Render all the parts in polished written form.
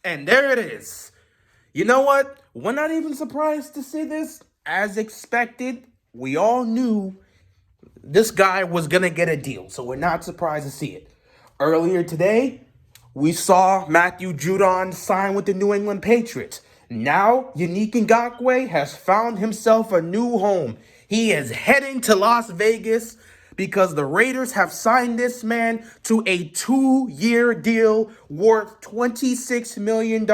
And there it is. You know what? We're not even surprised to see this. As expected, we all knew this guy was going to get a deal, so we're not surprised to see it. Earlier today, we saw Matthew Judon sign with the New England Patriots. Now, Yannick Ngakoue has found himself a new home. He is heading to Las Vegas because the Raiders have signed this man to a 2-year deal worth $26 million.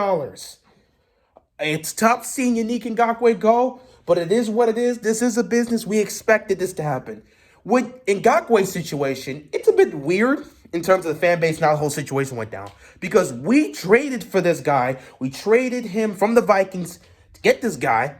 It's tough seeing Yannick Ngakoue go, but it is what it is. This is a business. We expected this to happen. With Ngakoue's situation, it's a bit weird in terms of the fan base and how the whole situation went down. Because we traded for this guy. We traded him from the Vikings to get this guy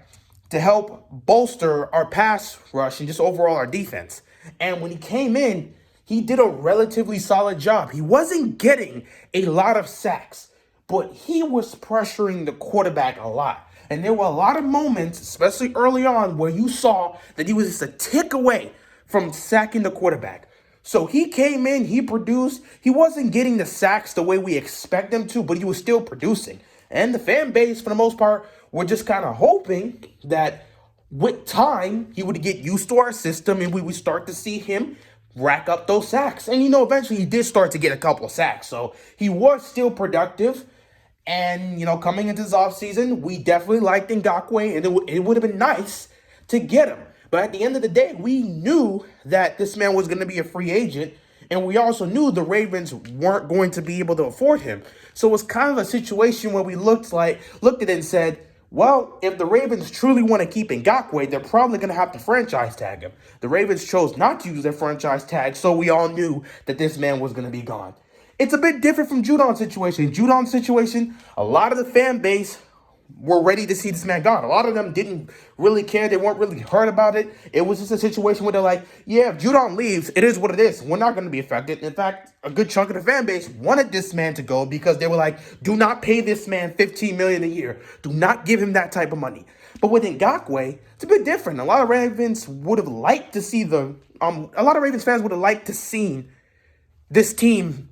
to help bolster our pass rush and just overall our defense. And when he came in, he did a relatively solid job. He wasn't getting a lot of sacks, but he was pressuring the quarterback a lot. And there were a lot of moments, especially early on, where you saw that he was just a tick away from sacking the quarterback. So he came in, he produced. He wasn't getting the sacks the way we expect him to, but he was still producing. And the fan base, for the most part, were just kind of hoping that with time, he would get used to our system and we would start to see him rack up those sacks. And, eventually he did start to get a couple of sacks. So he was still productive. And, coming into this offseason, we definitely liked Ngakoue, and it would have been nice to get him. But at the end of the day, we knew that this man was going to be a free agent, and we also knew the Ravens weren't going to be able to afford him. So it was kind of a situation where we looked at it and said, well, if the Ravens truly want to keep Ngakoue, they're probably going to have to franchise tag him. The Ravens chose not to use their franchise tag, so we all knew that this man was going to be gone. It's a bit different from Judon's situation. Judon's situation, a lot of the fan base were ready to see this man gone. A lot of them didn't really care. They weren't really hurt about it. It was just a situation where they're like, yeah, if Judon leaves, it is what it is. We're not going to be affected. In fact, a good chunk of the fan base wanted this man to go because they were like, do not pay this man $15 million a year. Do not give him that type of money. But with Ngakoue, it's a bit different. A lot of Ravens would have liked to see a lot of Ravens fans would have liked to see this team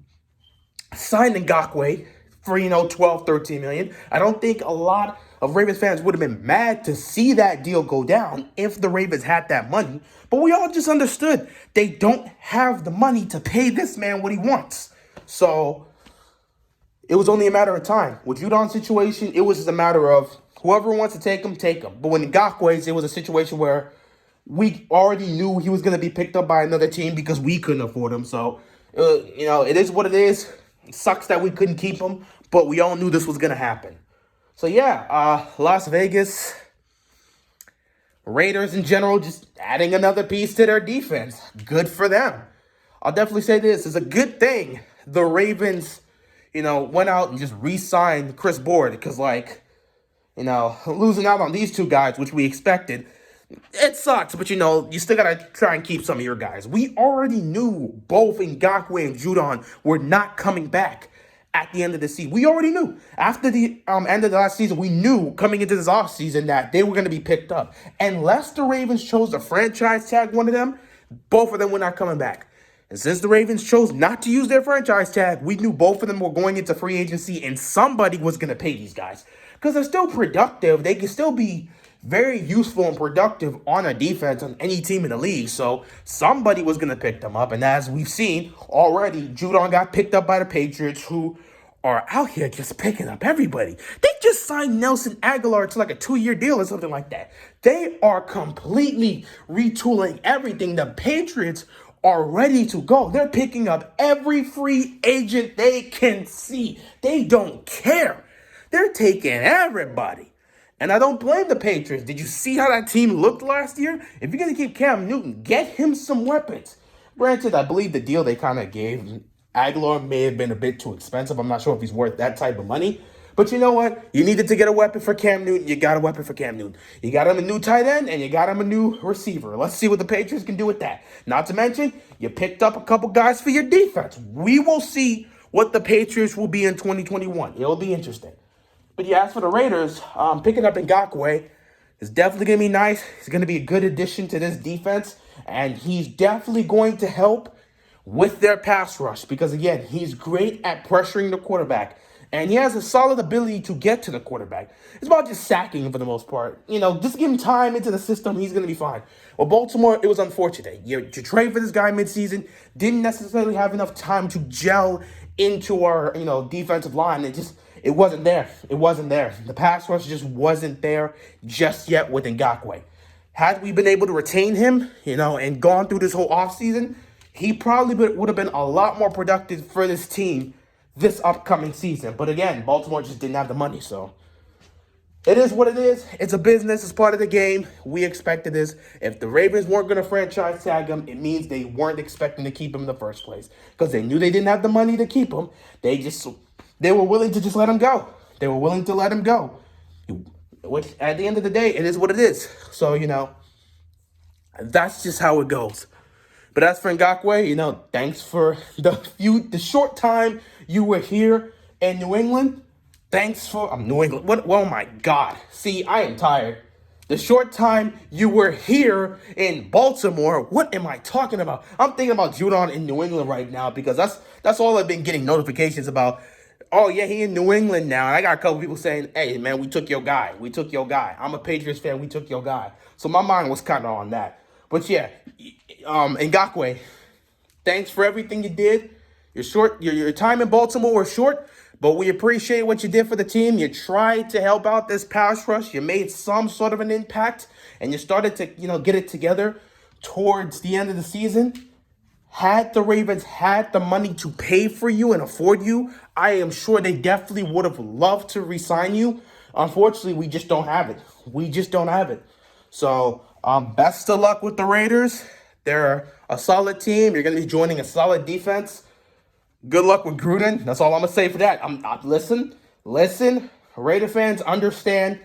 sign Ngakoue for, 12, 13 million. I don't think a lot of Ravens fans would have been mad to see that deal go down if the Ravens had that money. But we all just understood they don't have the money to pay this man what he wants. So it was only a matter of time. With Judon's situation, it was just a matter of whoever wants to take him, take him. But with Ngakoue's, it was a situation where we already knew he was going to be picked up by another team because we couldn't afford him. So, it is what it is. It sucks that we couldn't keep him, but we all knew this was going to happen. So, Las Vegas, Raiders in general, just adding another piece to their defense. Good for them. I'll definitely say this. It's a good thing the Ravens, went out and just re-signed Chris Board because, losing out on these two guys, which we expected, it sucks, but you still got to try and keep some of your guys. We already knew both Ngakoue and Judon were not coming back at the end of the season. We already knew. After the end of the last season, we knew coming into this offseason that they were going to be picked up. Unless the Ravens chose to franchise tag one of them, both of them were not coming back. And since the Ravens chose not to use their franchise tag, we knew both of them were going into free agency and somebody was going to pay these guys. Because they're still productive. They can still be very useful and productive on a defense on any team in the league. So somebody was going to pick them up. And as we've seen already, Judon got picked up by the Patriots, who are out here just picking up everybody. They just signed Nelson Aguilar to like a 2-year deal or something like that. They are completely retooling everything. The Patriots are ready to go. They're picking up every free agent they can see. They don't care. They're taking everybody. And I don't blame the Patriots. Did you see how that team looked last year? If you're going to keep Cam Newton, get him some weapons. Granted, I believe the deal they kind of gave Aguilar may have been a bit too expensive. I'm not sure if he's worth that type of money. But you know what? You needed to get a weapon for Cam Newton. You got a weapon for Cam Newton. You got him a new tight end, and you got him a new receiver. Let's see what the Patriots can do with that. Not to mention, you picked up a couple guys for your defense. We will see what the Patriots will be in 2021. It'll be interesting. But yeah, as for the Raiders, picking up Ngakoue is definitely going to be nice. He's going to be a good addition to this defense. And he's definitely going to help with their pass rush. Because, again, he's great at pressuring the quarterback. And he has a solid ability to get to the quarterback. It's about just sacking him for the most part. Just give him time into the system. He's going to be fine. Well, Baltimore, it was unfortunate. You trade for this guy midseason, didn't necessarily have enough time to gel into our, defensive line. It wasn't there. It wasn't there. The pass rush just wasn't there just yet with Ngakoue. Had we been able to retain him, and gone through this whole offseason, he probably would have been a lot more productive for this team this upcoming season. But again, Baltimore just didn't have the money, so it is what it is. It's a business. It's part of the game. We expected this. If the Ravens weren't going to franchise tag him, it means they weren't expecting to keep him in the first place because they knew they didn't have the money to keep him. They were willing to just let him go. They were willing to let him go, which at the end of the day, it is what it is. So, that's just how it goes. But as for Ngakoue, thanks for the short time you were here in New England. Thanks for New England. What? Oh my God! See, I am tired. The short time you were here in Baltimore. What am I talking about? I'm thinking about Judon in New England right now because that's all I've been getting notifications about. Oh yeah, he in New England now. And I got a couple people saying, "Hey man, we took your guy. We took your guy. I'm a Patriots fan. We took your guy." So my mind was kind of on that. But yeah, Ngakoue, thanks for everything you did. Your time in Baltimore was short, but we appreciate what you did for the team. You tried to help out this pass rush. You made some sort of an impact, and you started to, get it together towards the end of the season. Had the Ravens had the money to pay for you and afford you, I am sure they definitely would have loved to re-sign you. Unfortunately, we just don't have it. We just don't have it. So, best of luck with the Raiders. They're a solid team. You're going to be joining a solid defense. Good luck with Gruden. That's all I'm going to say for that. Listen. Raider fans, understand.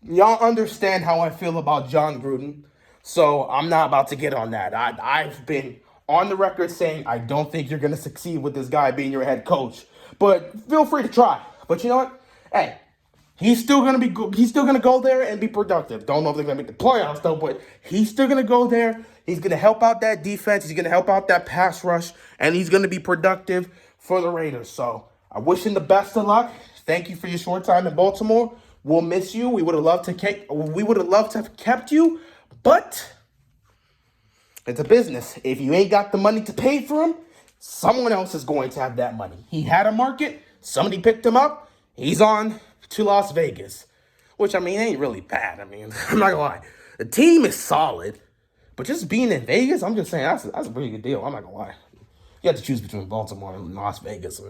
Y'all understand how I feel about John Gruden. So I'm not about to get on that. I've been on the record saying I don't think you're going to succeed with this guy being your head coach. But feel free to try. But you know what? Hey, he's still going to be good. He's still going to go there and be productive. Don't know if they're going to make the playoffs though, but he's still going to go there. He's going to help out that defense. He's going to help out that pass rush, and he's going to be productive for the Raiders. So I wish him the best of luck. Thank you for your short time in Baltimore. We'll miss you. We would have loved to have kept you, but it's a business. If you ain't got the money to pay for him, someone else is going to have that money. He had a market. Somebody picked him up. He's on to Las Vegas, which, ain't really bad. I'm not going to lie. The team is solid, but just being in Vegas, I'm just saying that's a pretty good deal. I'm not going to lie. You have to choose between Baltimore and Las Vegas.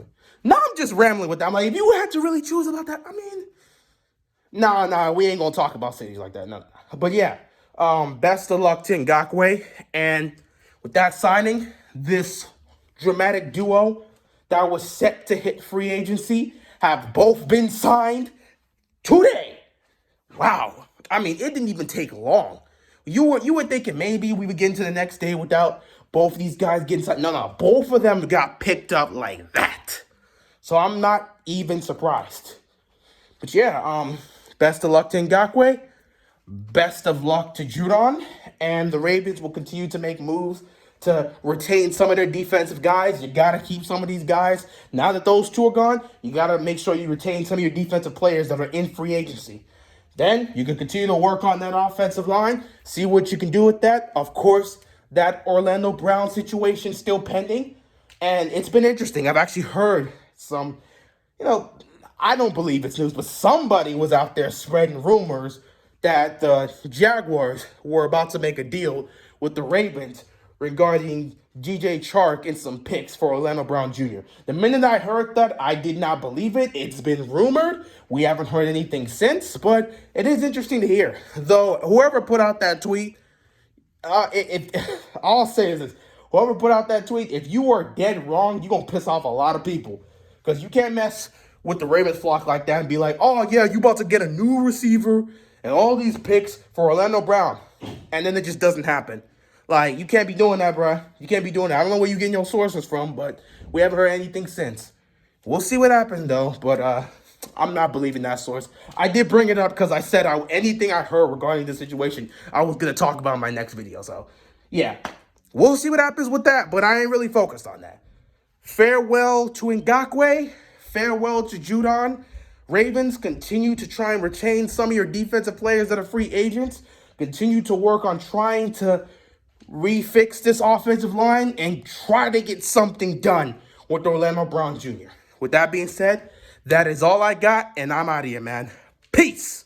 Now I'm just rambling with that. I'm like, if you had to really choose about that, nah, we ain't going to talk about cities like that. No. But yeah, best of luck to Ngakoue. And with that signing, this dramatic duo that was set to hit free agency have both been signed today. Wow. It didn't even take long. You were thinking maybe we would get into the next day without both of these guys getting signed. No. Both of them got picked up like that. So I'm not even surprised. But yeah, best of luck to Ngakoue. Best of luck to Judon. And the Ravens will continue to make moves to retain some of their defensive guys. You got to keep some of these guys. Now that those two are gone, you got to make sure you retain some of your defensive players that are in free agency. Then you can continue to work on that offensive line, see what you can do with that. Of course, that Orlando Brown situation still pending. And it's been interesting. I've actually heard some, I don't believe it's news, but somebody was out there spreading rumors that the Jaguars were about to make a deal with the Ravens regarding DJ Chark and some picks for Orlando Brown Jr. The minute I heard that, I did not believe it. It's been rumored. We haven't heard anything since, but it is interesting to hear. Though whoever put out that tweet, all I'll say is this. Whoever put out that tweet, if you are dead wrong, you're going to piss off a lot of people. Because you can't mess with the Ravens flock like that and be like, oh, yeah, you about to get a new receiver and all these picks for Orlando Brown. And then it just doesn't happen. Like, you can't be doing that, bro. You can't be doing that. I don't know where you're getting your sources from, but we haven't heard anything since. We'll see what happens, though. But I'm not believing that source. I did bring it up because I said anything I heard regarding this situation, I was going to talk about in my next video. So, yeah. We'll see what happens with that, but I ain't really focused on that. Farewell to Ngakoue. farewell to Judon. Ravens, continue to try and retain some of your defensive players that are free agents. Continue to work on trying to refix this offensive line and try to get something done with Orlando Brown Jr. With that being said, that is all I got, and I'm out of here, man. Peace.